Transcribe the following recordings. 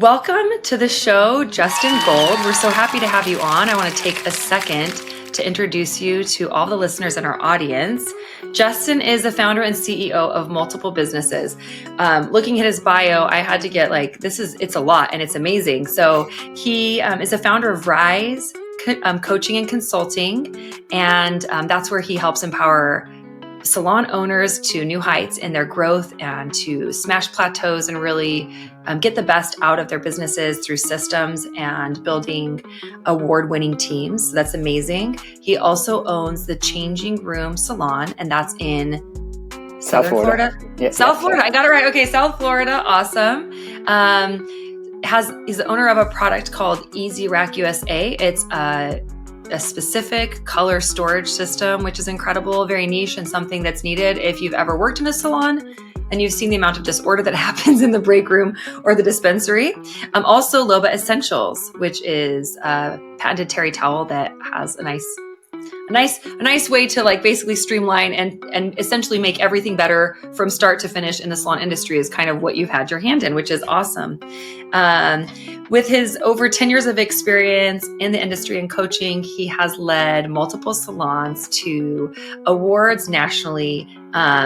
Welcome to the show, Justin Gold. We're so happy to have you on. I want to take a second to introduce you to all the listeners in our audience. Justin is the founder and CEO of multiple businesses. Looking at his bio, I had to get it's a lot and it's amazing. So he is a founder of Rise Coaching and Consulting, and that's where he helps empower salon owners to new heights in their growth and to smash plateaus and really get the best out of their businesses through systems and building award-winning teams. So that's amazing. He also owns the Changing Room Salon, and that's in South Florida. Yeah, South Florida. I got it right. Okay, South Florida. Awesome. He's the owner of a product called Easy Rack USA. It's a specific color storage system, which is incredible, very niche, and something that's needed if you've ever worked in a salon and you've seen the amount of disorder that happens in the break room or the dispensary. Also Loba Essentials, which is a patented terry towel that has a nice way to basically streamline and essentially make everything better from start to finish in the salon industry is kind of what you've had your hand in, which is awesome. With his over 10 years of experience in the industry and coaching, he has led multiple salons to awards nationally,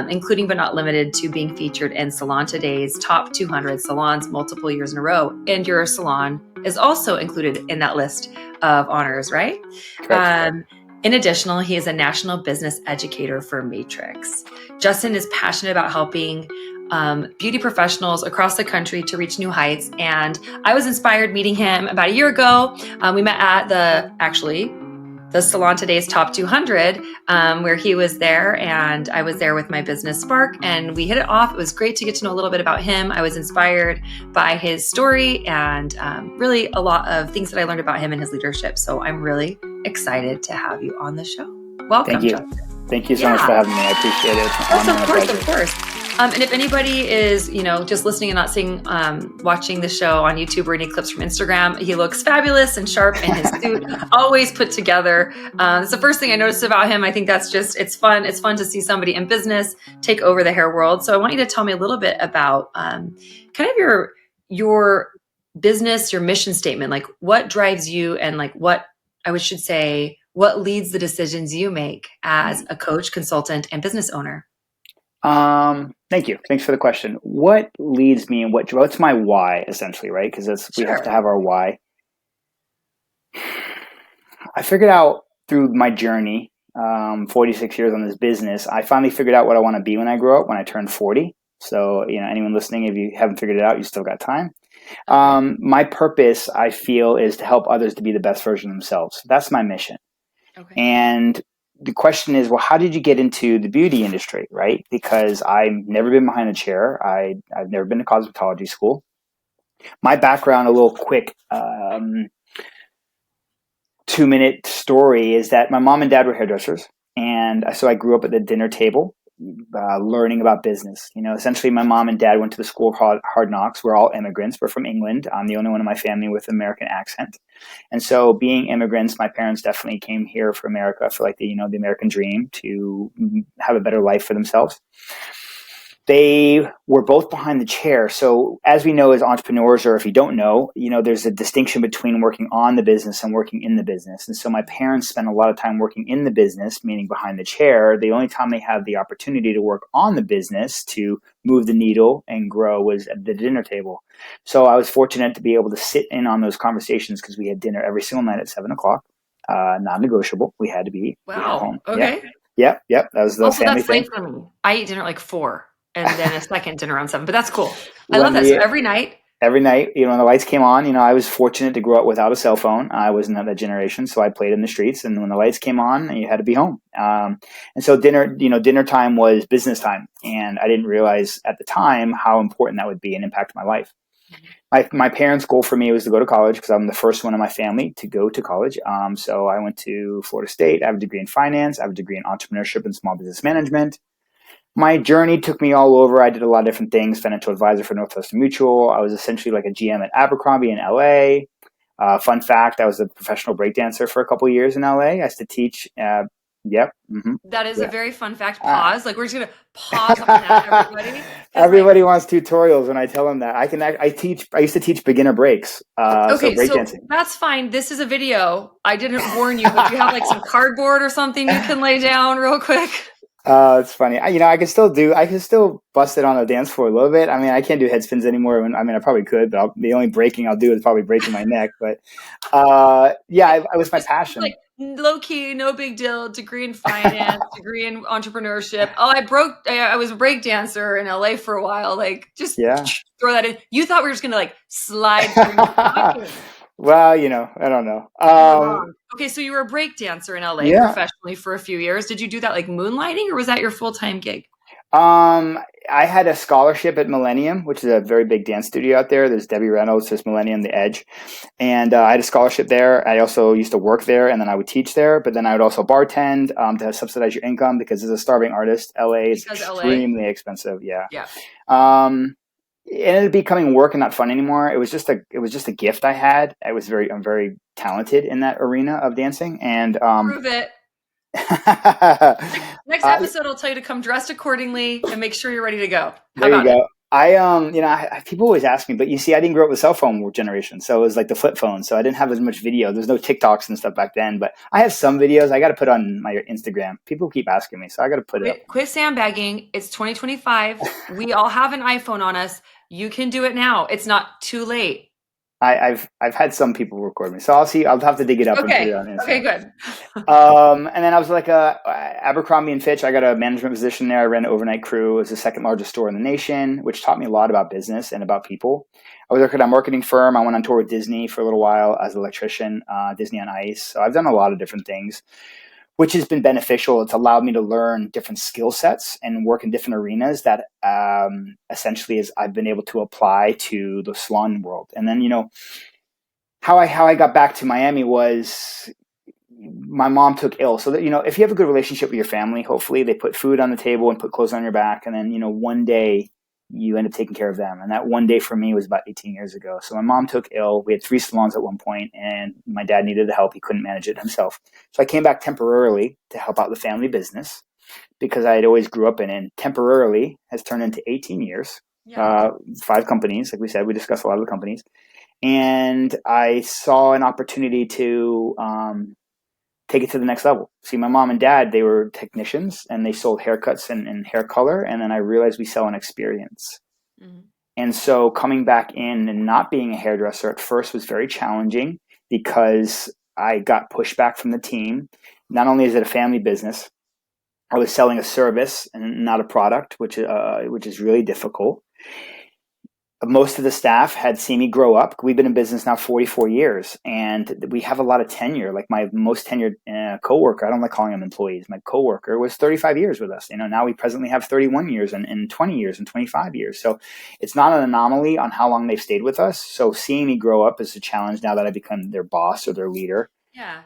including but not limited to being featured in Salon Today's top 200 salons multiple years in a row. And your salon is also included in that list of honors, right? In addition, he is a national business educator for Matrix. Justin is passionate about helping beauty professionals across the country to reach new heights. And I was inspired meeting him about a year ago. We met at the Salon Today's Top 200, where he was there and I was there with my business Spark, and we hit it off. It was great to get to know a little bit about him. I was inspired by his story and really a lot of things that I learned about him and his leadership. So I'm really excited to have you on the show. Welcome. Thank you. Justin. Thank you so much for having me. I appreciate it. Of course. And if anybody is, just listening and not seeing, watching the show on YouTube or any clips from Instagram, he looks fabulous and sharp in his suit, always put together. It's the first thing I noticed about him. I think that's it's fun. It's fun to see somebody in business take over the hair world. So I want you to tell me a little bit about kind of your business, your mission statement, like what drives you and what leads the decisions you make as a coach, consultant, and business owner? Thank you. Thanks for the question. What leads me and what's my why, essentially, right? Because we have to have our why. I figured out through my journey, 46 years on this business, I finally figured out what I want to be when I grow up, when I turn 40. So, anyone listening, if you haven't figured it out, you still got time. My purpose, I feel, is to help others to be the best version of themselves. That's my mission. Okay. And the question is, well, how did you get into the beauty industry, right? Because I've never been behind a chair. I've never been to cosmetology school. My background, a little quick 2-minute story, is that my mom and dad were hairdressers. And so I grew up at the dinner table, learning about business. Essentially my mom and dad went to the school of hard knocks. We're all immigrants. We're from England. I'm the only one in my family with an American accent. And so being immigrants, my parents definitely came here for America for the American dream, to have a better life for themselves. They were both behind the chair. So as we know as entrepreneurs, or if you don't know, there's a distinction between working on the business and working in the business. And so my parents spent a lot of time working in the business, meaning behind the chair. The only time they had the opportunity to work on the business to move the needle and grow was at the dinner table. So I was fortunate to be able to sit in on those conversations, because we had dinner every single night at 7:00, non-negotiable. We had to be home. Okay. Yep. That was the family thing. Late for me. I eat dinner at 4. And then a second dinner around 7, but that's cool. I love that. So every night, when the lights came on, I was fortunate to grow up without a cell phone. I wasn't of that generation, so I played in the streets. And when the lights came on, you had to be home. And so dinner time was business time, and I didn't realize at the time how important that would be and impact my life. My parents' goal for me was to go to college, because I'm the first one in my family to go to college. So I went to Florida State. I have a degree in finance. I have a degree in entrepreneurship and small business management. My journey took me all over. I did a lot of different things. Financial advisor for Northwestern Mutual. I was essentially like a GM at Abercrombie in LA. Fun fact, I was a professional breakdancer for a couple of years in LA. I used to teach Yep. Mm-hmm. That is a Yeah. very fun fact. Ah. Pause. Like we're just gonna pause on that, everybody, because like, Everybody wants tutorials when I tell them that. I used to teach beginner breaks. So okay, so breakdancing. that's fine. This is a video. I didn't warn you, but do you have like some cardboard or something you can lay down real quick? It's funny. I can still bust it on the dance floor a little bit. I mean, I can't do head spins anymore. I mean, I probably could, but the only breaking I'll do is probably breaking my neck. But, yeah, it was my Just like passion. low key, no big deal. Degree in finance, degree in entrepreneurship. Oh, I was a break dancer in LA for a while. Like, just Yeah. throw that in. You thought we were just gonna like slide through you talking. Well, I don't know. You were wrong. Okay, so you were a break dancer in LA Yeah. professionally for a few years. Did you do that like moonlighting, or was that your full time gig? Um, I had a scholarship at Millennium, which is a very big dance studio out there. There's Debbie Reynolds, there's Millennium, The Edge. And I had a scholarship there. I also used to work there, and then I would teach there, but then I would also bartend to subsidize your income because as a starving artist, LA is Because LA? extremely expensive. Yeah. Yeah. Um, it ended up becoming work and not fun anymore. It was just a gift I had. I'm very talented in that arena of dancing. And, Prove it. Next uh, episode, I'll tell you to come dressed accordingly and make sure you're ready to go. How there you about it? go. People always ask me, but you see, I didn't grow up with cell phone generation, so it was like the flip phone. So I didn't have as much video. There's no TikToks and stuff back then, but I have some videos I got to put on my Instagram. People keep asking me, so I got to put it up. Quit sandbagging. It's 2025. We all have an iPhone on us. You can do it now. It's not too late. I've had some people record me, so I'll see. I'll have to dig it up and put it Okay. on Instagram. Okay, good. And then I was like Abercrombie and Fitch. I got a management position there. I ran an overnight crew. It was the second largest store in the nation, which taught me a lot about business and about people. I was working at a marketing firm. I went on tour with Disney for a little while as an electrician, Disney on Ice. So I've done a lot of different things, which has been beneficial. It's allowed me to learn different skill sets and work in different arenas that essentially is I've been able to apply to the salon world. And then, how I got back to Miami was my mom took ill. So that, if you have a good relationship with your family, hopefully they put food on the table and put clothes on your back. And then, one day you end up taking care of them. And that one day for me was about 18 years ago. So my mom took ill. We had 3 salons at one point, and my dad needed the help. He couldn't manage it himself. So I came back temporarily to help out the family business because I had always grew up in it. And temporarily has turned into 18 years, Yeah. 5 companies. Like we said, we discussed a lot of the companies. And I saw an opportunity to take it to the next level. See, my mom and dad, they were technicians and they sold haircuts and hair color. And then I realized we sell an experience. Mm-hmm. And so coming back in and not being a hairdresser at first was very challenging because I got pushback from the team. Not only is it a family business, I was selling a service and not a product, which is really difficult. Most of the staff had seen me grow up. We've been in business now 44 years, and we have a lot of tenure. Like my most tenured coworker, I don't like calling them employees. My coworker was 35 years with us. Now we presently have 31 years and 20 years and 25 years. So it's not an anomaly on how long they've stayed with us. So seeing me grow up is a challenge now that I become their boss or their leader. Yeah.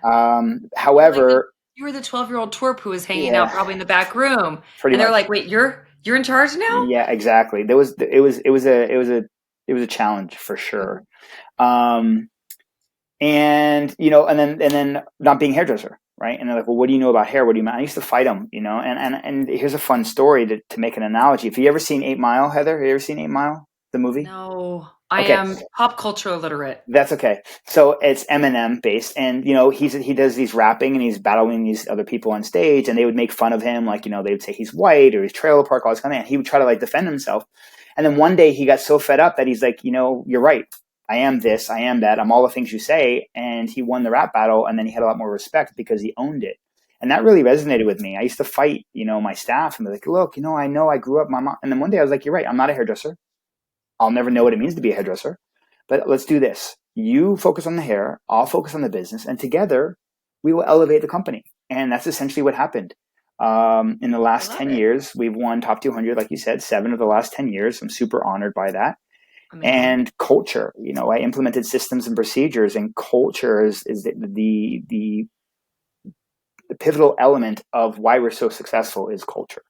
However, You were the 12-year-old twerp who was hanging out yeah, probably in the back room. pretty And they're much. like, wait, you're in charge now? Yeah, exactly. It was a challenge for sure. Um, and then not being a hairdresser, right? And they're like, well, what do you know about hair? What do you mean? I used to fight them, and here's a fun story to make an analogy. Have you ever seen 8 Mile, Heather? Have you ever seen 8 Mile, the movie? No, I Okay. am pop culture illiterate. That's okay. So it's Eminem based, and he does these rapping and he's battling these other people on stage, and they would make fun of him, like they would say he's white or he's trailer park, all this kind of thing. And he would try to like defend himself, and then one day he got so fed up that he's like, you're right. I am this, I am that, I'm all the things you say, and he won the rap battle, and then he had a lot more respect because he owned it, and that really resonated with me. I used to fight, my staff, and be like, look, I know I grew up, my mom, and then one day I was like, you're right, I'm not a hairdresser. I'll never know what it means to be a hairdresser. But let's do this. You focus on the hair, I'll focus on the business, and together we will elevate the company. And that's essentially what happened. In the last 10 years, we've won top 200, like you said, 7 of the last 10 years. I'm super honored by that. Amazing. And culture, I implemented systems and procedures, and culture is the pivotal element of why we're so successful is culture.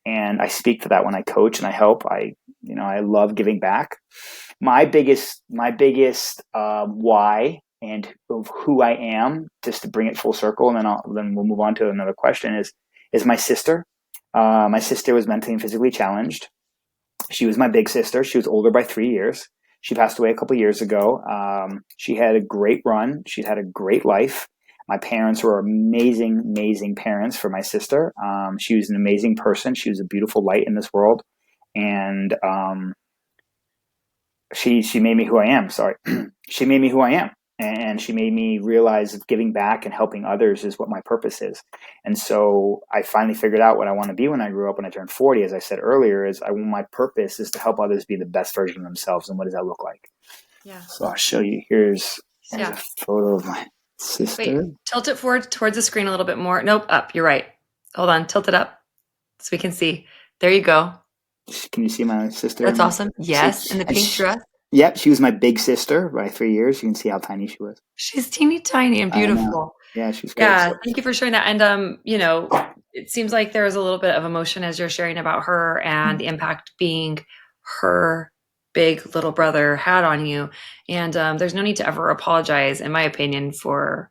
And I speak to that when I coach and I help. I love giving back. My biggest why and of who I am, just to bring it full circle, and then we'll move on to another question, is my sister. My sister was mentally and physically challenged. She was my big sister. She was older by 3 years. She passed away a couple years ago. She had a great run. She'd had a great life. My parents were amazing, amazing parents for my sister. She was an amazing person. She was a beautiful light in this world. And she made me who I am. Sorry. She made me who I am. And she made me realize that giving back and helping others is what my purpose is. And so I finally figured out what I want to be when I grew up. When I turned 40, as I said earlier, my purpose is to help others be the best version of themselves. And what does that look like? Yeah. So I'll show you. Here's a photo of my sister. Wait, tilt it forward towards the screen a little bit more. Nope, up. You're right. Hold on. Tilt it up so we can see. There you go. Can you see my sister? That's awesome. Yes, in the pink dress. Yep, she was my big sister by 3 years. You can see how tiny she was. She's teeny tiny and beautiful. Yeah, she's great. Yeah, thank you for sharing that. And it seems like there's a little bit of emotion as you're sharing about her and the impact being her big little brother had on you. And there's no need to ever apologize, in my opinion, for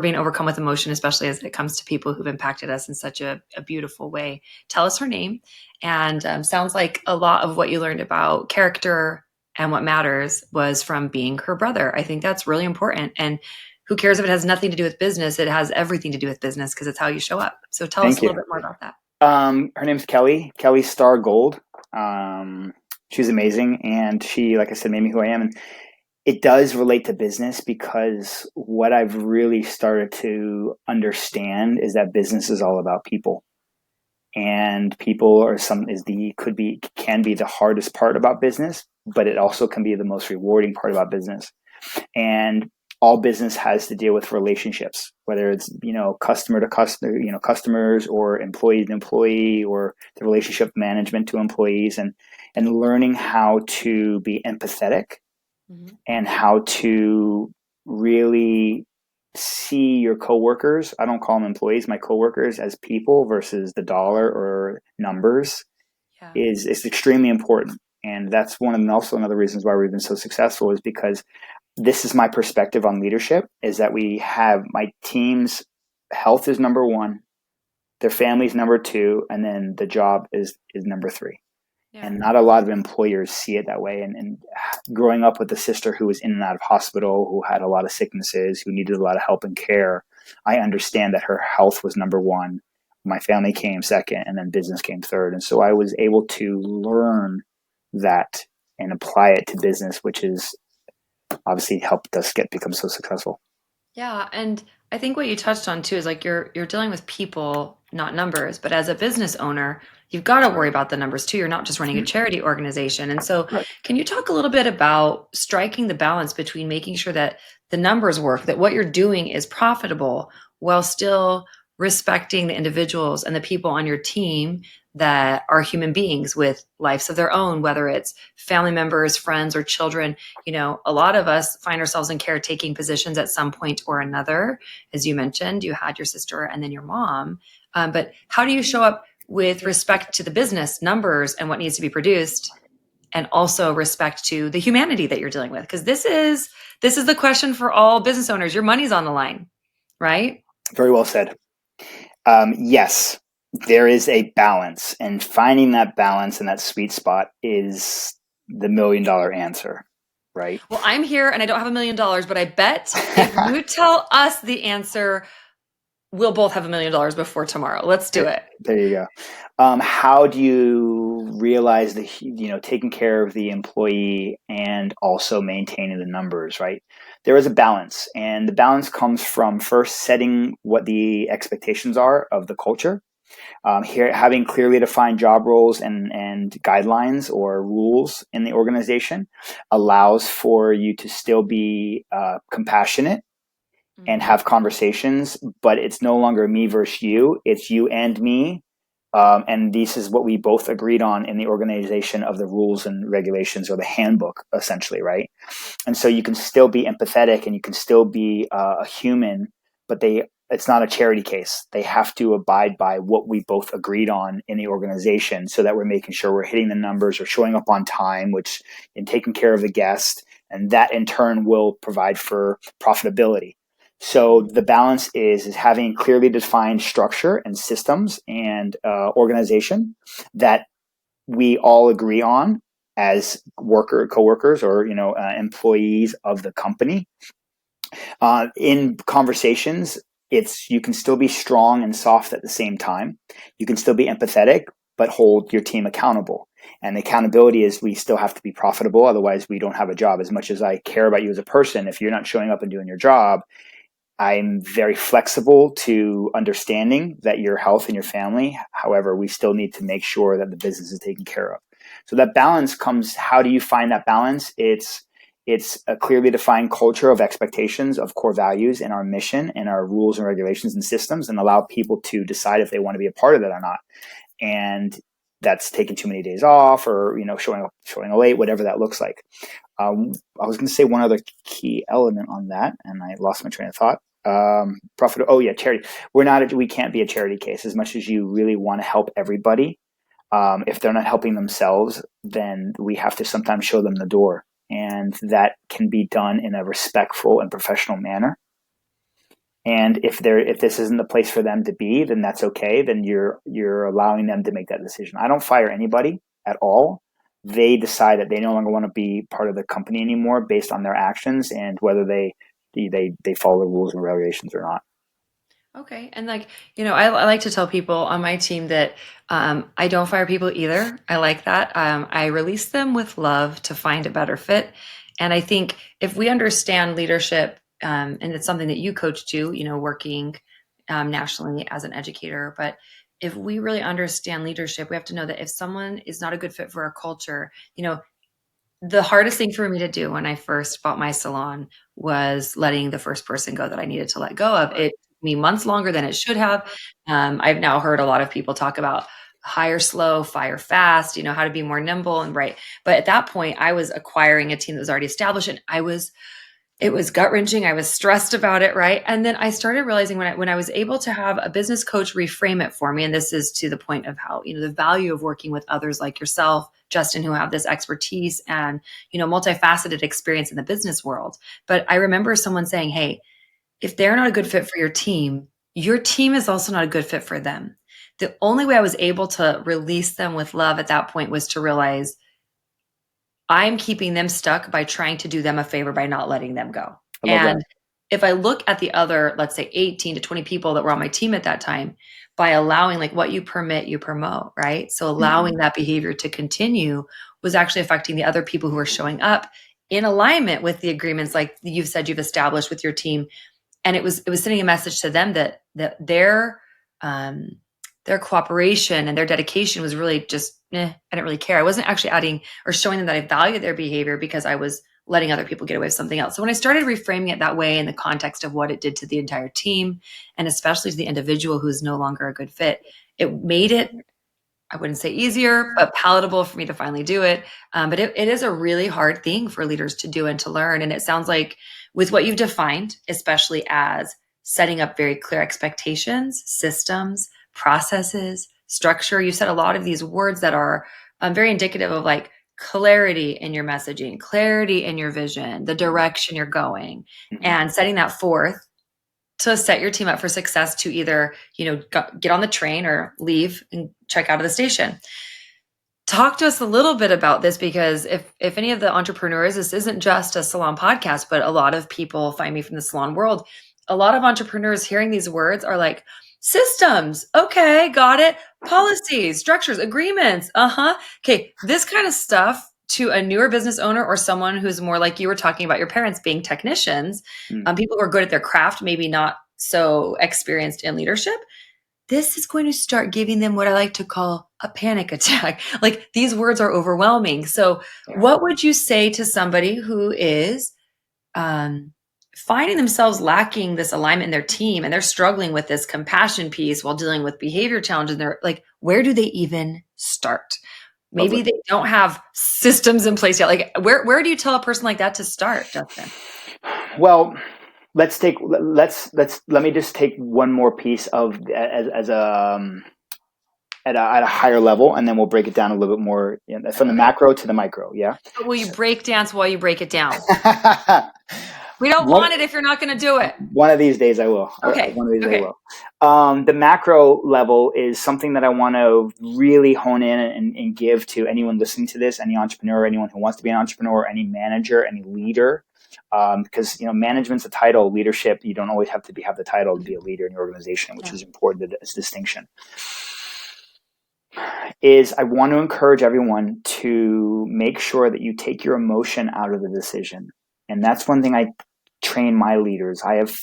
being overcome with emotion, especially as it comes to people who've impacted us in such a beautiful way. Tell us her name. And sounds like a lot of what you learned about character and what matters was from being her brother. I think that's really important. And who cares if it has nothing to do with business? It has everything to do with business because it's how you show up. So tell us a little bit more about that. Her name's Kelly Star Gold. She's amazing. And she, like I said, made me who I am. And it does relate to business because what I've really started to understand is that business is all about people. And people can be the hardest part about business, but it also can be the most rewarding part about business. And all business has to deal with relationships, whether it's, customer to customer, customers, or employee to employee, or the relationship management to employees, and learning how to be empathetic and how to really see your coworkers. I don't call them employees, my coworkers, as people versus the dollar or numbers is extremely important. And that's also another reasons why we've been so successful, is because this is my perspective on leadership, is that we have my team's health is number one, their family's number two, and then the job is number three. Yeah. And not a lot of employers see it that way. And growing up with a sister who was in and out of hospital, who had a lot of sicknesses, who needed a lot of help and care, I understand that her health was number one. My family came second, and then business came third. And so I was able to learn that and apply it to business, which is obviously helped us become so successful. Yeah. And I think what you touched on too is like you're dealing with people, not numbers, but as a business owner, you've got to worry about the numbers too. You're not just running a charity organization. And so can you talk a little bit about striking the balance between making sure that the numbers work, that what you're doing is profitable while still respecting the individuals and the people on your team that are human beings with lives of their own, whether it's family members, friends, or children. A lot of us find ourselves in caretaking positions at some point or another. As you mentioned, you had your sister and then your mom. But how do you show up with respect to the business numbers and what needs to be produced, and also respect to the humanity that you're dealing with? Because this is the question for all business owners. Your money's on the line, right? Very well said. Yes, there is a balance, and finding that balance and that sweet spot is the $1 million answer, right? Well, I'm here and I don't have $1 million, but I bet if you tell us the answer, we'll both have $1 million before tomorrow. Let's do it. There you go. How do you realize taking care of the employee and also maintaining the numbers, right? There is a balance, and the balance comes from first setting what the expectations are of the culture. Here, having clearly defined job roles and guidelines or rules in the organization allows for you to still be compassionate and have conversations, but it's no longer me versus you. It's you and me. And this is what we both agreed on in the organization of the rules and regulations, or the handbook, essentially, right? And so you can still be empathetic and you can still be a human, but it's not a charity case. They have to abide by what we both agreed on in the organization, so that we're making sure we're hitting the numbers or showing up on time, which in taking care of the guest And that in turn will provide for profitability. So the balance is having clearly defined structure and systems and organization that we all agree on as coworkers, or employees of the company. In conversations, you can still be strong and soft at the same time. You can still be empathetic, but hold your team accountable. And the accountability is we still have to be profitable. Otherwise, we don't have a job. As much as I care about you as a person, if you're not showing up and doing your job, I'm very flexible to understanding that your health and your family. However, we still need to make sure that the business is taken care of. So that balance comes, how do you find that balance? It's a clearly defined culture of expectations, of core values, and our mission and our rules and regulations and systems, and allow people to decide if they want to be a part of it or not. And that's taking too many days off, or showing late, whatever that looks like. I was going to say one other key element on that, and I lost my train of thought. Profit. Oh yeah, charity. We can't be a charity case. As much as you really want to help everybody, if they're not helping themselves, then we have to sometimes show them the door, and that can be done in a respectful and professional manner. And if this isn't the place for them to be, then that's okay. Then you're allowing them to make that decision. I don't fire anybody at all. They decide that they no longer want to be part of the company anymore based on their actions and whether they follow the rules and regulations or not. Okay. And I like to tell people on my team that I don't fire people either. I like that. I release them with love to find a better fit. And I think if we understand leadership, and it's something that you coach too, working nationally as an educator, but if we really understand leadership, we have to know that if someone is not a good fit for our culture, the hardest thing for me to do when I first bought my salon was letting the first person go that I needed to let go of. It took me months longer than it should have. I've now heard a lot of people talk about hire slow, fire fast, how to be more nimble and right. But at that point, I was acquiring a team that was already established, and it was gut wrenching. I was stressed about it, right? And then I started realizing when I was able to have a business coach reframe it for me, and this is to the point of how, the value of working with others like yourself, Justin, who have this expertise and, multifaceted experience in the business world. But I remember someone saying, hey, if they're not a good fit for your team is also not a good fit for them. The only way I was able to release them with love at that point was to realize I'm keeping them stuck by trying to do them a favor by not letting them go. And if I look at the other, let's say 18 to 20 people that were on my team at that time, by allowing what you permit, you promote, right? So allowing that behavior to continue was actually affecting the other people who are showing up in alignment with the agreements like you've said you've established with your team. And it was sending a message to them that their cooperation and their dedication was really just, I didn't really care. I wasn't actually adding or showing them that I valued their behavior because I was letting other people get away with something else. So when I started reframing it that way in the context of what it did to the entire team, and especially to the individual who's no longer a good fit, it made it, I wouldn't say easier, but palatable for me to finally do it. But it is a really hard thing for leaders to do and to learn. And it sounds like with what you've defined, especially as setting up very clear expectations, systems, processes, structure, you said a lot of these words that are very indicative of clarity in your messaging, clarity in your vision, the direction you're going, and setting that forth to set your team up for success to either, get on the train or leave and check out of the station. Talk to us a little bit about this, because if any of the entrepreneurs, this isn't just a salon podcast, but a lot of people find me from the salon world. A lot of entrepreneurs hearing these words are like, systems. Okay, got it. Policies, structures, agreements. Okay, this kind of stuff to a newer business owner or someone who's more like you were talking about your parents being technicians, people who are good at their craft, maybe not so experienced in leadership. This is going to start giving them what I like to call a panic attack. These words are overwhelming. So what would you say to somebody who is finding themselves lacking this alignment in their team, and they're struggling with this compassion piece while dealing with behavior challenges? They're where do they even start? Maybe they don't have systems in place yet. Where do you tell a person like that to start, Justin? Well, let me just take one more piece of as a at a higher level, and then we'll break it down a little bit more from the macro to the micro. Yeah. But will you break dance while you break it down? So, We don't one, want it if you're not going to do it. one of these days I will. Okay. One of these I Okay. will. The macro level is something that I want to really hone in and give to anyone listening to this, any entrepreneur, anyone who wants to be an entrepreneur, any manager, any leader. Because management's a title, leadership. You don't always have to have the title to be a leader in your organization, which is important as a distinction. Is I want to encourage everyone to make sure that you take your emotion out of the decision, and that's one thing I train my leaders. I have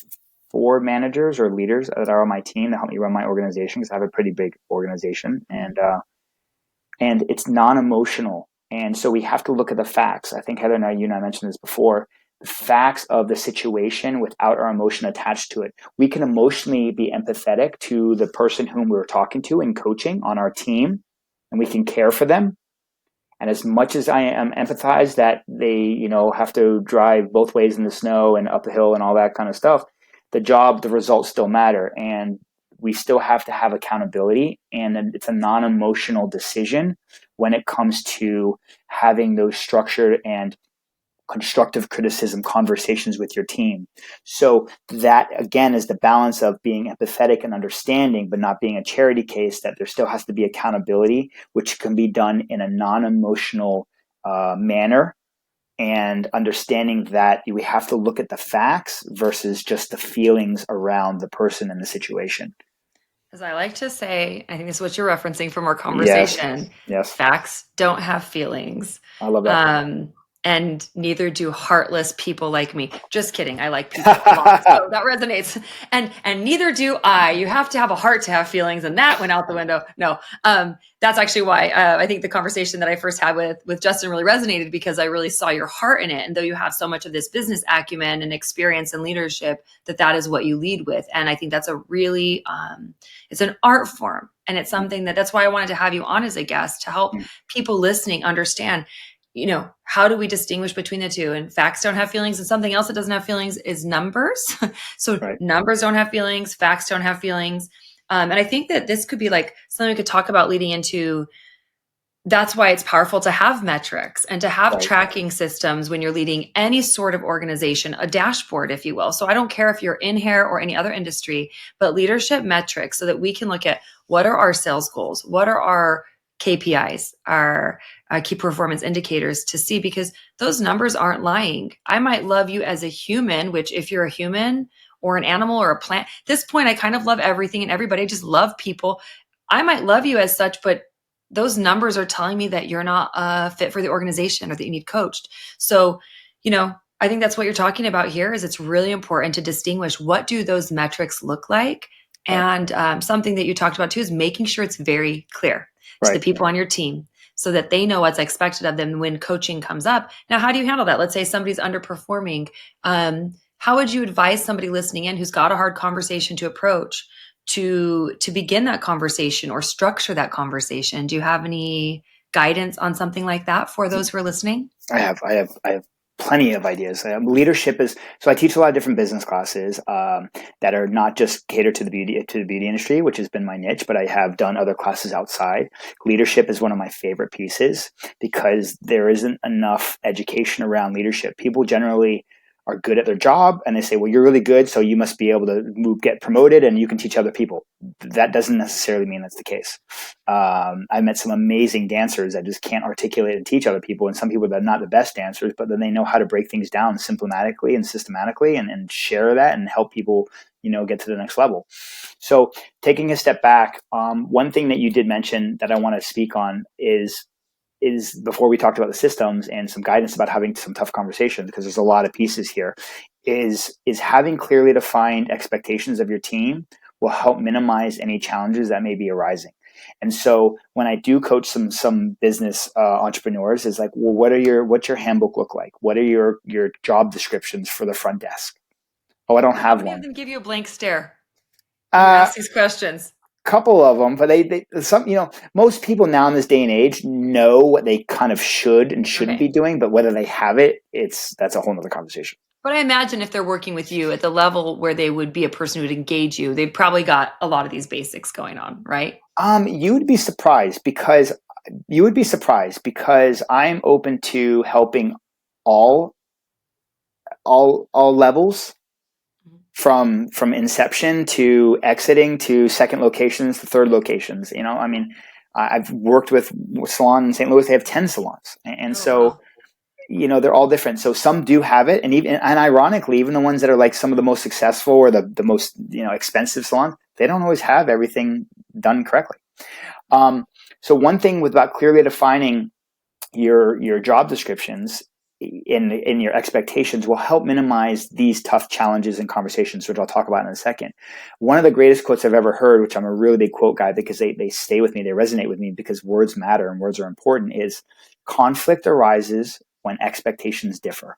4 managers or leaders that are on my team that help me run my organization because I have a pretty big organization, and it's non-emotional. And so we have to look at the facts. I think Heather and you and I mentioned this before. The facts of the situation without our emotion attached to it. We can emotionally be empathetic to the person whom we're talking to and coaching on our team, and we can care for them. And as much as I am empathized that they, have to drive both ways in the snow and up the hill and all that kind of stuff, the results still matter. And we still have to have accountability. And it's a non-emotional decision when it comes to having those structured and constructive criticism conversations with your team. So that, again, is the balance of being empathetic and understanding, but not being a charity case, that there still has to be accountability, which can be done in a non-emotional manner, and understanding that we have to look at the facts versus just the feelings around the person and the situation. As I like to say, I think this is what you're referencing from our conversation. Yes. Facts don't have feelings. I love that. And neither do heartless people like me. Just kidding. I like people a lot, so that resonates. And neither do I. You have to have a heart to have feelings, and that went out the window. No, that's actually why I think the conversation that I first had with Justin really resonated, because I really saw your heart in it. And though you have so much of this business acumen and experience and leadership, that is what you lead with. And I think that's a really, it's an art form. And it's something that's why I wanted to have you on as a guest, to help people listening understand, how do we distinguish between the two? And facts don't have feelings, and something else that doesn't have feelings is numbers. So Numbers don't have feelings, facts don't have feelings. And I think that this could be like something we could talk about leading into. That's why it's powerful to have metrics and to have tracking systems when you're leading any sort of organization, a dashboard, if you will. So I don't care if you're in hair or any other industry, but leadership metrics, so that we can look at what are our sales goals, what are our KPIs, our key performance indicators, to see, because those numbers aren't lying. I might love you as a human, which if you're a human or an animal or a plant, at this point, I kind of love everything and everybody. I just love people. I might love you as such, but those numbers are telling me that you're not fit for the organization, or that you need coached. So, I think that's what you're talking about here. Is it's really important to distinguish, what do those metrics look like? And something that you talked about too is making sure it's very clear to the people on your team, so that they know what's expected of them when coaching comes up. Now, how do you handle that? Let's say somebody's underperforming. How would you advise somebody listening in who's got a hard conversation to approach, to begin that conversation or structure that conversation? Do you have any guidance on something like that for those who are listening? I have plenty of ideas. Leadership is, so I teach a lot of different business classes that are not just catered to the beauty industry, which has been my niche, but I have done other classes outside. Leadership is one of my favorite pieces, because there isn't enough education around leadership. People generally are good at their job, and they say, well, you're really good, so you must be able to get promoted and you can teach other people. That doesn't necessarily mean that's the case. I met some amazing dancers that just can't articulate and teach other people, and some people that are not the best dancers, but then they know how to break things down systematically and share that and help people, get to the next level. So taking a step back, one thing that you did mention that I want to speak on is before we talked about the systems and some guidance about having some tough conversations, because there's a lot of pieces here, is having clearly defined expectations of your team will help minimize any challenges that may be arising. And so when I do coach some business entrepreneurs, it's like, well, what's your handbook look like? What are your job descriptions for the front desk? Oh, I don't have one. Them give you a blank stare. Ask these questions. Couple of them, but most people now in this day and age know what they kind of should and shouldn't be doing, but whether they have it, that's a whole nother conversation. But I imagine if they're working with you at the level where they would be a person who would engage you, they've probably got a lot of these basics going on, right? You would be surprised because I'm open to helping all all levels from inception to exiting to second locations to third locations. I mean, I've worked with a salon in St. Louis. They have 10 salons, and Oh, wow. so they're all different. So some do have it, and ironically, even the ones that are like some of the most successful or the most expensive salons, they don't always have everything done correctly. So one thing about clearly defining your job descriptions in your expectations will help minimize these tough challenges and conversations, which I'll talk about in a second. One of the greatest quotes I've ever heard, which I'm a really big quote guy because they stay with me, they resonate with me because words matter and words are important, is conflict arises when expectations differ.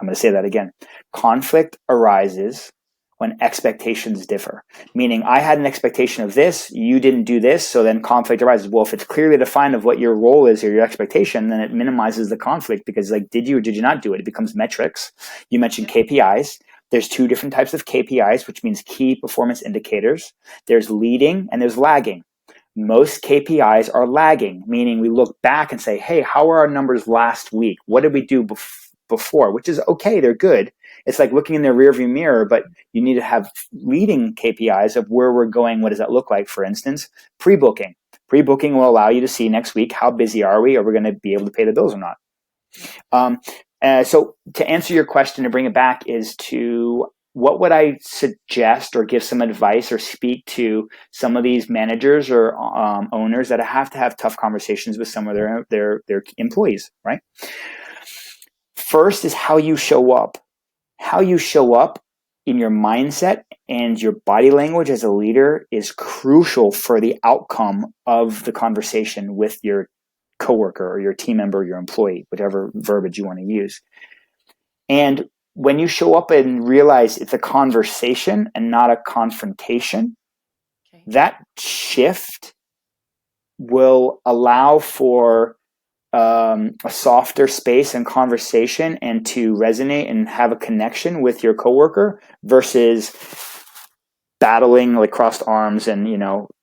I'm going to say that again. Conflict arises when expectations differ. Meaning, I had an expectation of this, you didn't do this, so then conflict arises. Well, if it's clearly defined of what your role is or your expectation, then it minimizes the conflict because, like, did you or did you not do it? It becomes metrics. You mentioned KPIs. There's two different types of KPIs, which means key performance indicators. There's leading and there's lagging. Most KPIs are lagging, meaning we look back and say, hey, how were our numbers last week? What did we do before? Which is okay, they're good. It's like looking in the rearview mirror, but you need to have leading KPIs of where we're going. What does that look like? For instance, pre-booking. Pre-booking will allow you to see next week, how busy are we? Are we going to be able to pay the bills or not? So to answer your question, to bring it back, is to what would I suggest or give some advice or speak to some of these managers or owners that have to have tough conversations with some of their employees, right? First is how you show up. How you show up in your mindset and your body language as a leader is crucial for the outcome of the conversation with your coworker or your team member, or your employee, whatever verbiage you want to use. And when you show up and realize it's a conversation and not a confrontation, that shift will allow for a softer space and conversation and to resonate and have a connection with your coworker versus battling like crossed arms and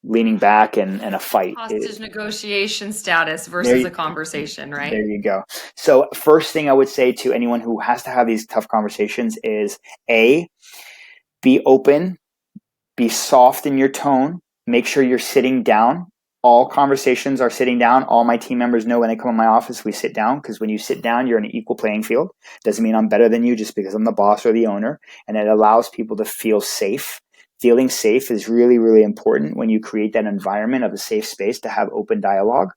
leaning back and a fight. Hostage negotiation status versus a conversation, right? There you go. So first thing I would say to anyone who has to have these tough conversations is be open, be soft in your tone, make sure you're sitting down. All conversations are sitting down. All my team members know when they come in my office, we sit down, because when you sit down, you're in an equal playing field. Doesn't mean I'm better than you just because I'm the boss or the owner. And it allows people to feel safe. Feeling safe is really, really important when you create that environment of a safe space to have open dialogue.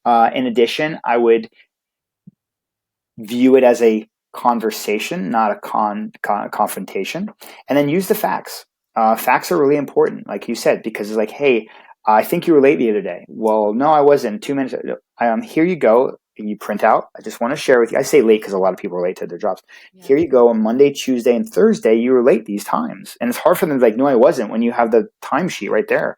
In addition, I would view it as a conversation, not a confrontation. And then use the facts. Facts are really important, like you said, because it's like, hey, I think you were late the other day. Well, no, I wasn't. 2 minutes. Here you go. You print out. I just want to share with you. I say late because a lot of people are late to their jobs. Yeah. Here you go. On Monday, Tuesday, and Thursday, you were late these times. And it's hard for them to be like, no, I wasn't, when you have the timesheet right there.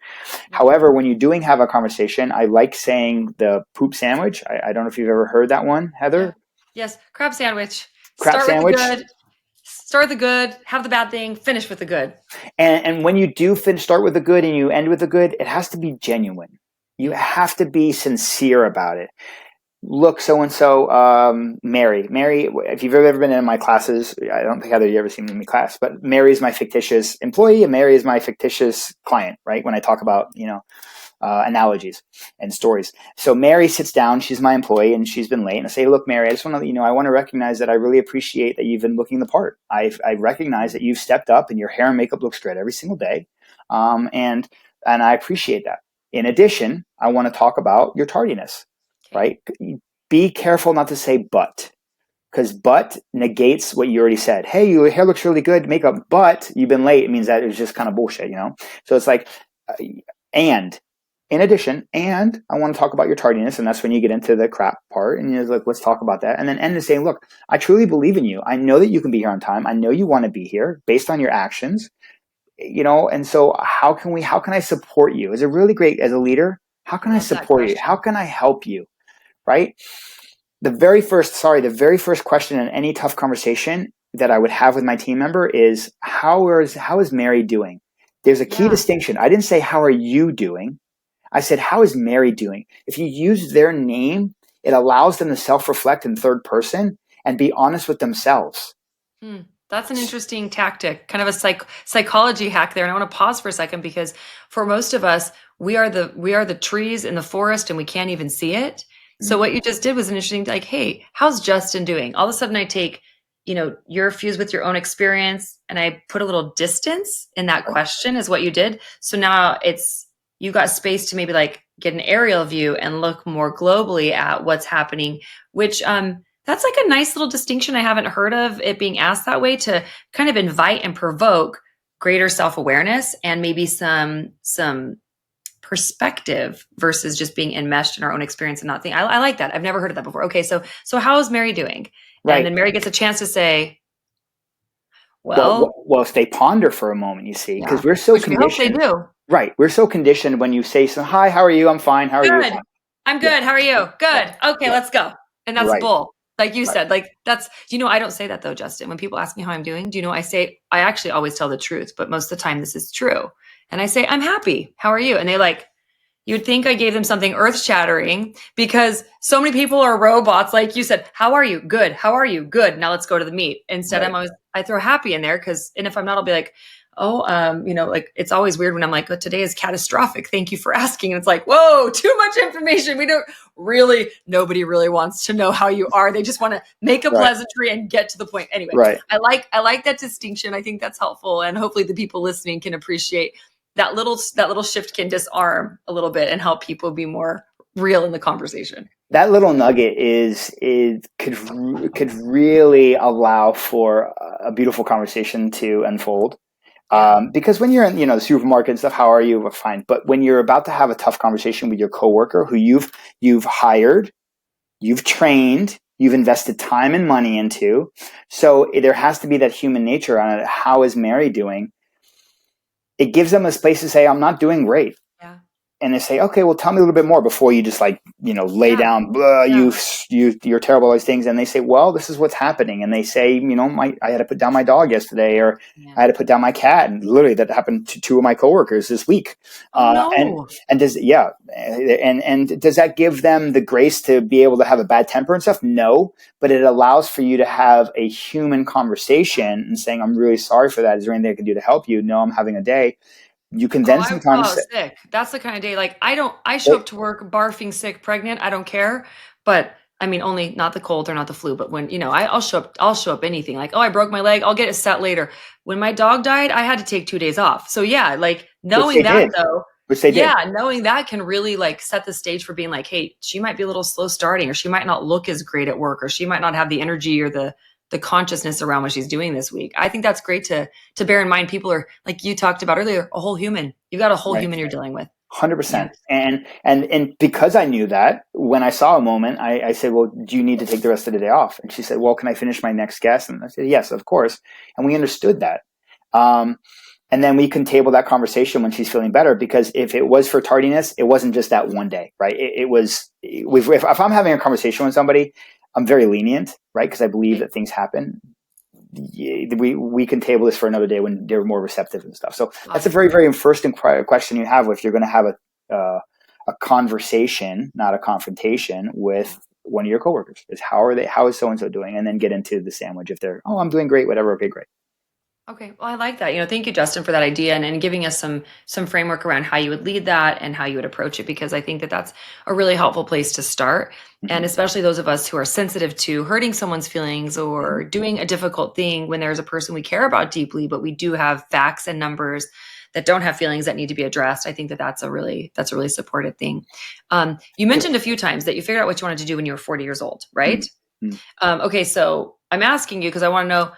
Yeah. However, when you have a conversation, I like saying the poop sandwich. I don't know if you've ever heard that one, Heather. Yeah. Yes. Crab sandwich. Crab sandwich. With the good. Start with the good, have the bad thing, finish with the good. And when you do start with the good and you end with the good, it has to be genuine. You have to be sincere about it. Look, so-and-so, Mary, if you've ever been in my classes, I don't think Heather, you ever seen me in my class, but Mary is my fictitious employee and Mary is my fictitious client, right? When I talk about, analogies and stories. So Mary sits down, she's my employee and she's been late, and I say, look, Mary, I just want to let you know, I want to recognize that I really appreciate that you've been looking the part. I recognize that you've stepped up and your hair and makeup looks great every single day. And I appreciate that. In addition, I want to talk about your tardiness, right? Be careful not to say but, because but negates what you already said. Hey, your hair looks really good, makeup, but you've been late. It means that it's just kind of bullshit, So it's like, and in addition, and I want to talk about your tardiness, and that's when you get into the crap part, and you're like, let's talk about that. And then end is saying, look, I truly believe in you. I know that you can be here on time. I know you want to be here based on your actions, and so how can I support you? Is it really great as a leader? How can I support you? How can I help you? Right? the very first question in any tough conversation that I would have with my team member is how is Mary doing? There's a key Yeah. distinction. I didn't say, how are you doing? I said, how is Mary doing? If you use their name, it allows them to self-reflect in third person and be honest with themselves. Hmm. That's an interesting tactic, kind of a psychology hack there. And I want to pause for a second because for most of us, we are the trees in the forest and we can't even see it. So what you just did was an interesting, like, hey, how's Justin doing? All of a sudden I take, you're fused with your own experience and I put a little distance in that question is what you did. So now you got space to maybe like get an aerial view and look more globally at what's happening, which that's like a nice little distinction I haven't heard of, it being asked that way, to kind of invite and provoke greater self-awareness and maybe some perspective versus just being enmeshed in our own experience and not think. I like that. I've never heard of that before. Okay, so how is Mary doing? And Right. then Mary gets a chance to say, Well, well, well, if they ponder for a moment, you see, because yeah, we're so which we hope they conditioned. do. Right. We're so conditioned when you say, so, hi, how are you? I'm fine. How are you? Good. I'm Yeah. good. How are you? Yeah. Good. Okay, Yeah. let's go. And that's Right. bull. Like you Right. said, like I don't say that though, Justin. When people ask me how I'm doing, I actually always tell the truth, but most of the time this is true. And I say, I'm happy. How are you? And they like, you'd think I gave them something earth shattering because so many people are robots. Like you said, how are you? Good. How are you? Good. Now let's go to the meat. Instead, Right. I throw happy in there and if I'm not, I'll be like, oh, like it's always weird when I'm like, oh, today is catastrophic. Thank you for asking. And it's like, whoa, too much information. Nobody really wants to know how you are. They just want to make a Right. pleasantry and get to the point. Anyway, Right. I like that distinction. I think that's helpful. And hopefully the people listening can appreciate that little shift can disarm a little bit and help people be more real in the conversation. That little nugget could really allow for a beautiful conversation to unfold. Yeah. Because when you're in, the supermarket and stuff, how are you? Well, fine. But when you're about to have a tough conversation with your coworker who you've hired, you've trained, you've invested time and money into, so there has to be that human nature on it. How is Mary doing? It gives them a space to say, I'm not doing great. Yeah. And they say, okay, well, tell me a little bit more before you just lay Yeah. down, blah, Yeah. you're terrible, all these things. And they say, well, this is what's happening. And they say, I had to put down my dog yesterday, or Yeah. I had to put down my cat. And literally that happened to two of my coworkers this week. Oh, no. And does that give them the grace to be able to have a bad temper and stuff? No, but it allows for you to have a human conversation and saying, I'm really sorry for that. Is there anything I can do to help you? No, I'm having a day. You can then sometimes say, Sick. That's the kind of day. Like I show up to work barfing, sick, pregnant. I don't care. But I mean, only not the cold or not the flu, but when, I'll show up anything like, oh, I broke my leg. I'll get it set later. When my dog died, I had to take 2 days off. So yeah, like knowing that though, which they did. knowing that can really like set the stage for being like, hey, she might be a little slow starting, or she might not look as great at work, or she might not have the energy or the consciousness around what she's doing this week. I think that's great to bear in mind. People are, like you talked about earlier, a whole human. You've got a whole human you're dealing with. 100%. And because I knew that, when I saw a moment, I said, well, do you need to take the rest of the day off? And she said, well, can I finish my next guest? And I said, yes, of course. And we understood that. And then we can table that conversation when she's feeling better, because if it was for tardiness, it wasn't just that one day, right? If I'm having a conversation with somebody, I'm very lenient, right? Because I believe that things happen. We can table this for another day when they're more receptive and stuff. So that's a very, very first question you have if you're going to have a conversation, not a confrontation, with one of your coworkers. Is how is so-and-so doing? And then get into the sandwich if they're, oh, I'm doing great, whatever. Okay, great. Okay. Well, I like that. Thank you, Justin, for that idea and giving us some framework around how you would lead that and how you would approach it, because I think that that's a really helpful place to start. Mm-hmm. And especially those of us who are sensitive to hurting someone's feelings or doing a difficult thing when there's a person we care about deeply, but we do have facts and numbers that don't have feelings that need to be addressed. I think that that's a really supportive thing. You mentioned a few times that you figured out what you wanted to do when you were 40 years old, right? Mm-hmm. Okay. So I'm asking you because I want to know,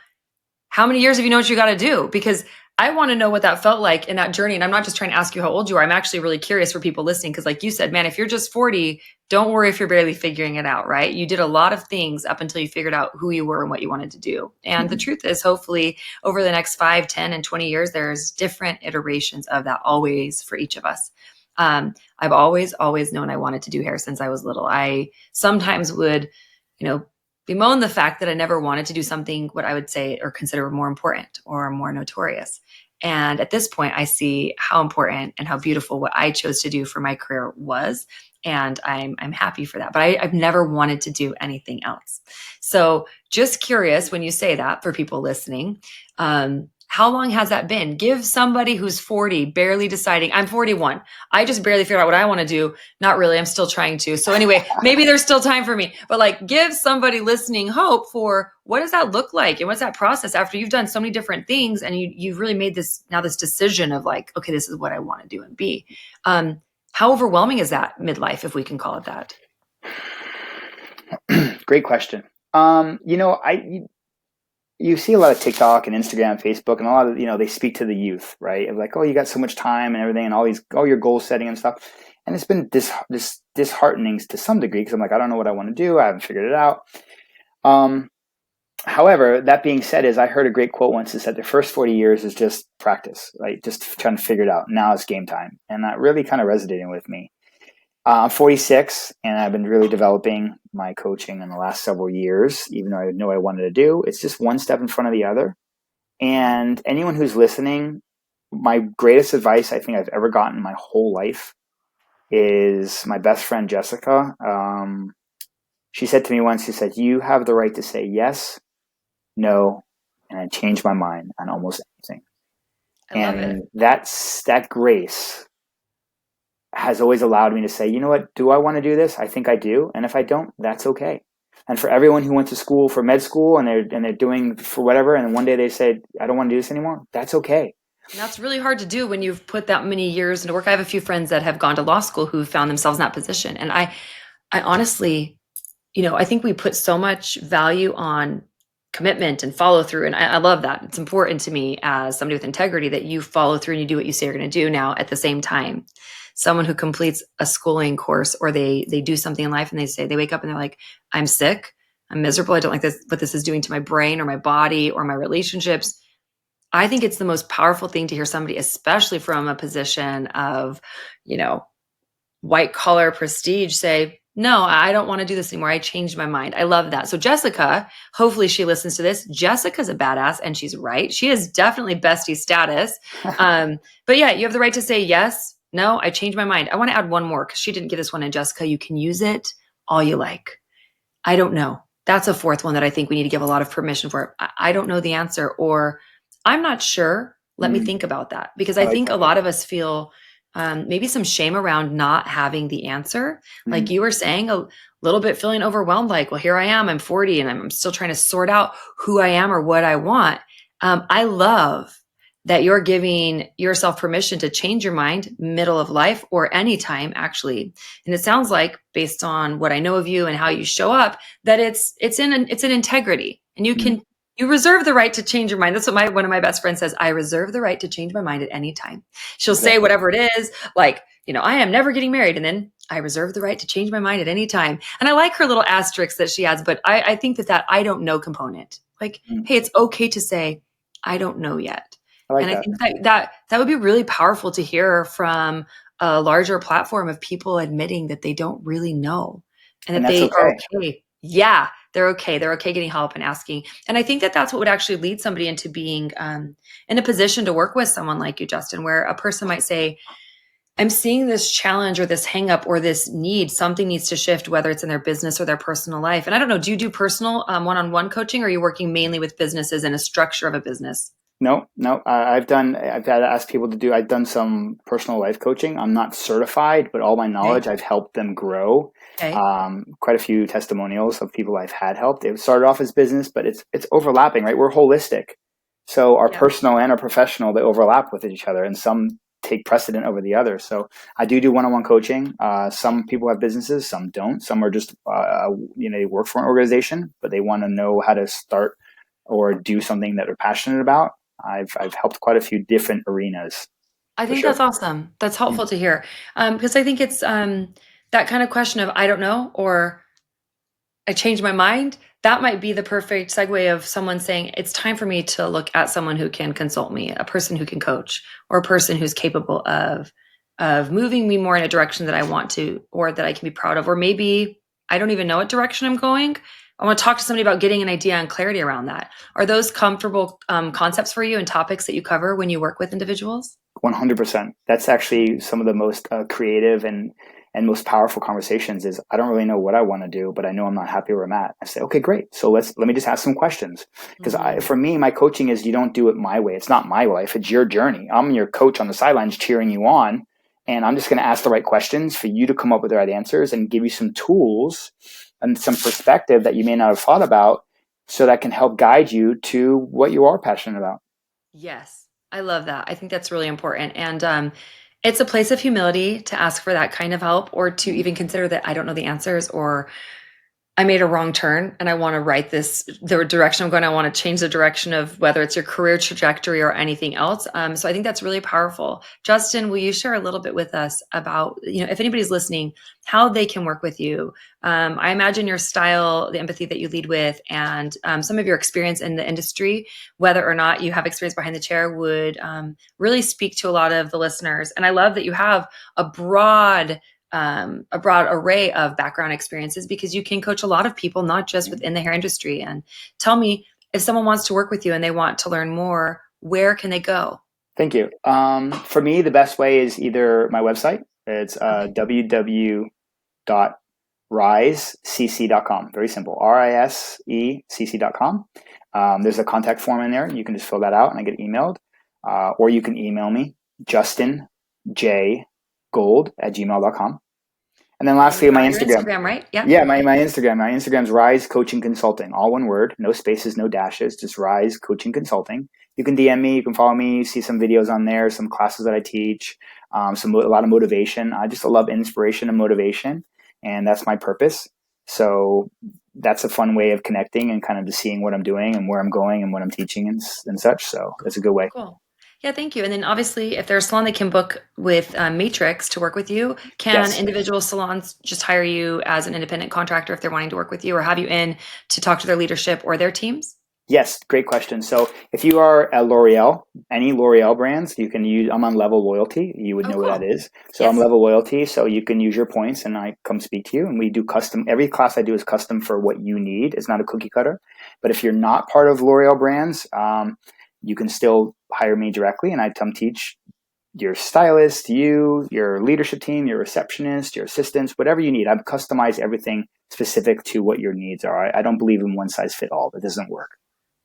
how many years have you known what you got to do? Because I want to know what that felt like in that journey. And I'm not just trying to ask you how old you are. I'm actually really curious for people listening. Because like you said, man, if you're just 40, don't worry if you're barely figuring it out, right? You did a lot of things up until you figured out who you were and what you wanted to do. And the truth is, hopefully over the next 5, 10, and 20 years, there's different iterations of that always for each of us. I've always known I wanted to do hair since I was little. I sometimes would bemoan the fact that I never wanted to do something what I would say or consider more important or more notorious. And at this point, I see how important and how beautiful what I chose to do for my career was. And I'm happy for that. But I've never wanted to do anything else. So just curious when you say that for people listening, how long has that been? Give somebody who's 40, barely deciding, I'm 41. I just barely figured out what I want to do. Not really. I'm still trying to. So anyway, maybe there's still time for me, but like give somebody listening hope for what does that look like? And what's that process after you've done so many different things and you've really made this decision of like, okay, this is what I want to do and be. How overwhelming is that midlife, if we can call it that? Great question. You see a lot of TikTok and Instagram, and Facebook, and a lot of, they speak to the youth, right? Of like, oh, you got so much time and everything and all your goal setting and stuff. And it's been disheartening to some degree because I'm like, I don't know what I want to do. I haven't figured it out. However, that being said, I heard a great quote once that said the first 40 years is just practice, right? Just trying to figure it out. Now it's game time. And that really kind of resonated with me. I'm 46 and I've been really developing my coaching in the last several years, even though I know what I wanted to do. It's just one step in front of the other. And anyone who's listening, my greatest advice I think I've ever gotten in my whole life is my best friend, Jessica. She said to me once, she said, you have the right to say yes, no, and I change my mind on almost anything. I love it. That grace has always allowed me to say, you know what, do I want to do this? I think I do. And if I don't, that's okay. And for everyone who went to school for med school and they're doing for whatever, and one day they said, I don't want to do this anymore, that's okay. And that's really hard to do when you've put that many years into work. I have a few friends that have gone to law school who found themselves in that position. And I honestly, I think we put so much value on commitment and follow through. And I love that. It's important to me as somebody with integrity that you follow through and you do what you say you're going to do. Now, at the same time, someone who completes a schooling course or they do something in life and they wake up and they're like, I'm sick, I'm miserable, I don't like this, what this is doing to my brain or my body or my relationships. I think it's the most powerful thing to hear somebody, especially from a position of, white collar prestige, say, no, I don't want to do this anymore. I changed my mind. I love that. So Jessica, hopefully she listens to this. Jessica's a badass and she's right. She is definitely bestie status. But yeah, you have the right to say yes. No, I changed my mind. I want to add one more because she didn't give this one in. Jessica, you can use it all you like. I don't know. That's a fourth one that I think we need to give a lot of permission for. I don't know the answer, or I'm not sure. Let me think about that, because I think a lot of us feel maybe some shame around not having the answer. Like you were saying, a little bit feeling overwhelmed, like, well, here I am, I'm 40 and I'm still trying to sort out who I am or what I want. I love that you're giving yourself permission to change your mind middle of life or anytime, actually. And it sounds like, based on what I know of you and how you show up, that it's an integrity, and you reserve the right to change your mind. That's what one of my best friends says. I reserve the right to change my mind at any time. She'll say whatever it is, like, I am never getting married. And then I reserve the right to change my mind at any time. And I like her little asterisk that she adds, but I think that I don't know component, like, hey, it's okay to say, I don't know yet. I think that would be really powerful to hear from a larger platform of people admitting that they don't really know and that they are okay. Yeah, they're okay. They're okay getting help and asking. And I think that that's what would actually lead somebody into being in a position to work with someone like you, Justin, where a person might say, I'm seeing this challenge or this hang up or this need, something needs to shift, whether it's in their business or their personal life. And I don't know, do you do personal one-on-one coaching, or are you working mainly with businesses and a structure of a business? No. I've had to ask people to do, I've done some personal life coaching. I'm not certified, but all my knowledge, I've helped them grow. Quite a few testimonials of people I've had helped. It started off as business, but it's overlapping, right? We're holistic. So our personal and our professional, they overlap with each other, and some take precedent over the other. So I do one-on-one coaching. Some people have businesses, some don't. Some are just, they work for an organization, but they want to know how to start or do something that they're passionate about. I've helped quite a few different arenas. I think that's awesome. That's helpful to hear. Because I think it's that kind of question of, I don't know, or I changed my mind. That might be the perfect segue of someone saying, it's time for me to look at someone who can consult me, a person who can coach, or a person who's capable of moving me more in a direction that I want to, or that I can be proud of. Or maybe I don't even know what direction I'm going, I want to talk to somebody about getting an idea and clarity around that. Are those comfortable concepts for you and topics that you cover when you work with individuals? 100%. That's actually some of the most creative and most powerful conversations. Is I don't really know what I want to do, but I know I'm not happy where I'm at. I say, okay, great. So let me just ask some questions. Because for me, my coaching is you don't do it my way. It's not my life. It's your journey. I'm your coach on the sidelines cheering you on. And I'm just going to ask the right questions for you to come up with the right answers and give you some tools and some perspective that you may not have thought about, so that can help guide you to what you are passionate about. Yes, I love that. I think that's really important. And it's a place of humility to ask for that kind of help, or to even consider that I don't know the answers, or I made a wrong turn and I want to write the direction I'm going. I want to change the direction of whether it's your career trajectory or anything else. So I think that's really powerful. Justin, will you share a little bit with us about, if anybody's listening, how they can work with you? I imagine your style, the empathy that you lead with, and some of your experience in the industry, whether or not you have experience behind the chair, would really speak to a lot of the listeners. And I love that you have a broad array of background experiences, because you can coach a lot of people, not just within the hair industry. And tell me, if someone wants to work with you and they want to learn more, where can they go? Thank you. For me, the best way is either my website. It's www.risecc.com. Very simple. risecc.com. There's a contact form in there. You can just fill that out and I get emailed. Or you can email me, justinjgold@gmail.com. And then lastly, my Instagram. Instagram, right? Yeah. Yeah, my Instagram. My Instagram's Rise Coaching Consulting. All one word, no spaces, no dashes, just Rise Coaching Consulting. You can DM me, you can follow me, see some videos on there, some classes that I teach, a lot of motivation. I just love inspiration and motivation, and that's my purpose. So that's a fun way of connecting and kind of just seeing what I'm doing and where I'm going and what I'm teaching and such. So that's a good way. Cool. Yeah, thank you. And then obviously, if there's a salon that can book with Matrix to work with you, can individual salons just hire you as an independent contractor if they're wanting to work with you, or have you in to talk to their leadership or their teams? Yes, great question. So if you are a L'Oreal, any L'Oreal brands, you can use, I'm on Level Loyalty. You would know what that is. So yes. I'm Level Loyalty. So you can use your points and I come speak to you, and we do custom. Every class I do is custom for what you need. It's not a cookie cutter. But if you're not part of L'Oreal brands, you can still hire me directly, and I come teach your stylist, your leadership team, your receptionist, your assistants, whatever you need. I've customized everything specific to what your needs are. I don't believe in one size fit all. That doesn't work.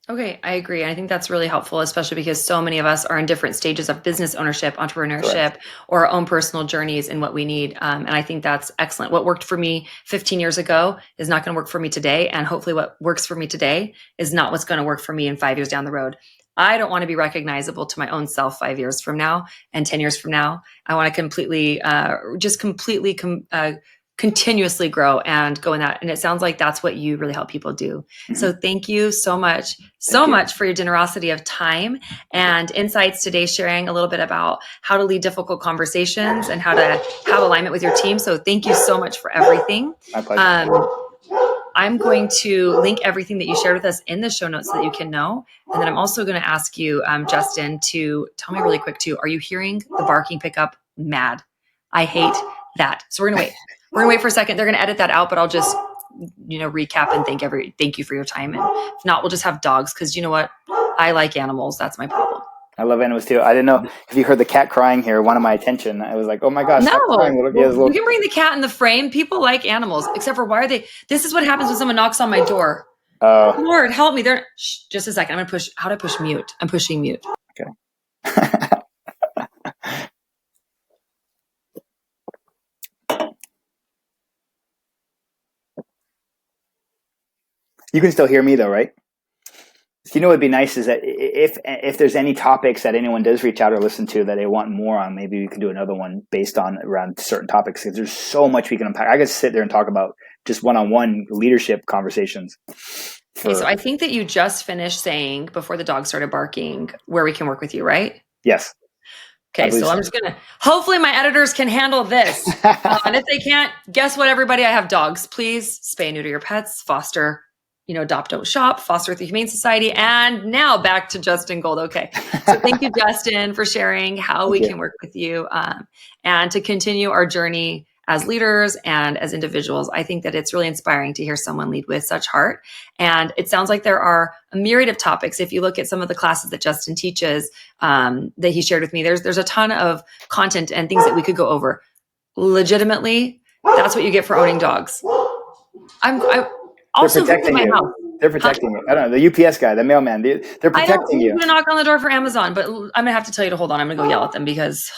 Okay, I agree. And I think that's really helpful, especially because so many of us are in different stages of business ownership, entrepreneurship, correct, or our own personal journeys and what we need. And I think that's excellent. What worked for me 15 years ago is not going to work for me today. And hopefully what works for me today is not what's going to work for me in 5 years down the road. I don't want to be recognizable to my own self 5 years from now and 10 years from now. I want to continuously grow and go in that. And it sounds like that's what you really help people do. Mm-hmm. So thank you so much for your generosity of time and insights today, sharing a little bit about how to lead difficult conversations and how to have alignment with your team. So thank you so much for everything. My pleasure. I'm going to link everything that you shared with us in the show notes so that you can know. And then I'm also going to ask you, Justin, to tell me really quick too, are you hearing the barking pickup? Mad. I hate that. So we're going to wait. We're going to wait for a second. They're going to edit that out, but I'll just, recap and thank you for your time. And if not, we'll just have dogs, because you know what? I like animals. That's my problem. I love animals too. I didn't know if you heard the cat crying here, wanted my attention. I was like, oh my gosh. No, you can bring the cat in the frame. People like animals, except for this is what happens when someone knocks on my door. Lord, help me. Just a second. How do I push mute? I'm pushing mute. Okay. You can still hear me though, right? What'd be nice is that if there's any topics that anyone does reach out or listen to that they want more on, maybe we can do another one based on around certain topics, because there's so much we can unpack. I could sit there and talk about just one-on-one leadership conversations. Okay, so I think that you just finished saying before the dog started barking where we can work with you, right? Yes. Okay, so I'm just hopefully my editors can handle this. And if they can't, guess what, everybody? I have dogs. Please spay and neuter your pets, foster, adopt, don't shop, foster with the Humane Society. And now back to Justin Gold. Okay. So thank you, Justin, for sharing how we can work with you and to continue our journey as leaders and as individuals. I think that it's really inspiring to hear someone lead with such heart. And it sounds like there are a myriad of topics. If you look at some of the classes that Justin teaches, that he shared with me, there's a ton of content and things that we could go over. Legitimately, that's what you get for owning dogs. I'm also protecting my you. house. They're protecting you. I don't know, the UPS guy, the mailman, they're protecting you. I'm going to knock on the door for Amazon, but I'm going to have to tell you to hold on. I'm going to go yell at them because...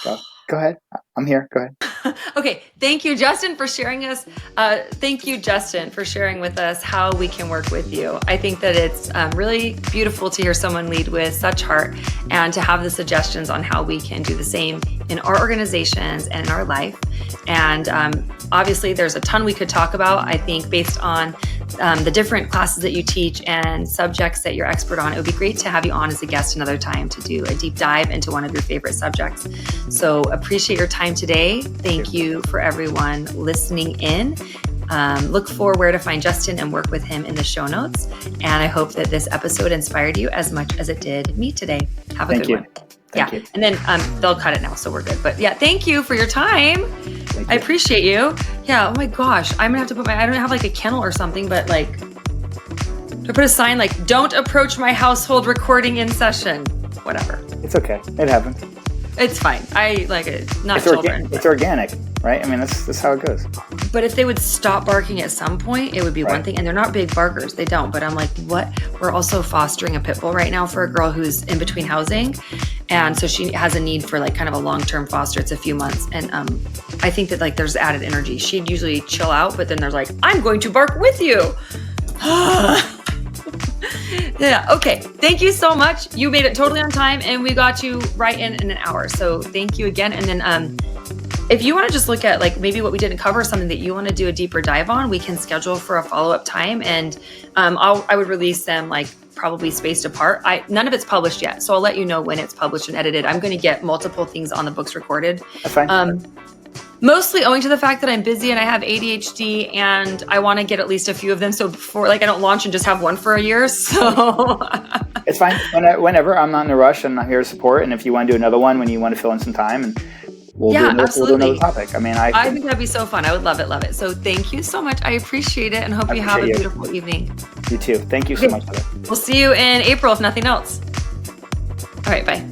Go ahead. I'm here. Go ahead. Okay. Thank you, Justin, for sharing us. Thank you, Justin, for sharing with us how we can work with you. I think that it's really beautiful to hear someone lead with such heart and to have the suggestions on how we can do the same in our organizations and in our life. And obviously, there's a ton we could talk about. I think based on the different classes that you teach and subjects that you're expert on, it would be great to have you on as a guest another time to do a deep dive into one of your favorite subjects. So appreciate your time today. Thank you for everyone listening in. Look for where to find Justin and work with him in the show notes. And I hope that this episode inspired you as much as it did me today. Have a good one. Thank you. And then they'll cut it now, so we're good. But yeah, thank you for your time. I appreciate you. Yeah. Oh my gosh, I'm gonna have to put I don't have like a kennel or something, but like to put a sign like "Don't approach my household recording in session." Whatever. It's okay. It happens. It's fine. I like it. Not it's children. It's organic, right? I mean, that's how it goes. But if they would stop barking at some point, it would be one thing. And they're not big barkers. They don't. But I'm like, what? We're also fostering a pit bull right now for a girl who's in between housing. And so she has a need for like kind of a long-term foster. It's a few months. And I think that like there's added energy. She'd usually chill out, but then there's like, I'm going to bark with you. Yeah. Okay. Thank you so much. You made it totally on time and we got you right in an hour. So thank you again. And then if you want to just look at like maybe what we didn't cover, something that you want to do a deeper dive on, we can schedule for a follow-up time. And I would release them like probably spaced apart. None of it's published yet. So I'll let you know when it's published and edited. I'm going to get multiple things on the books recorded. That's fine. Mostly owing to the fact that I'm busy and I have ADHD and I want to get at least a few of them. So before, like I don't launch and just have one for a year. So it's fine. Whenever I'm not in a rush and I'm here to support. And if you want to do another one when you want to fill in some time and we'll do another topic. I mean, I think that'd be so fun. I would love it. Love it. So thank you so much. I appreciate it and hope you have a beautiful evening. You too. Thank you so much. We'll see you in April, if nothing else. All right. Bye.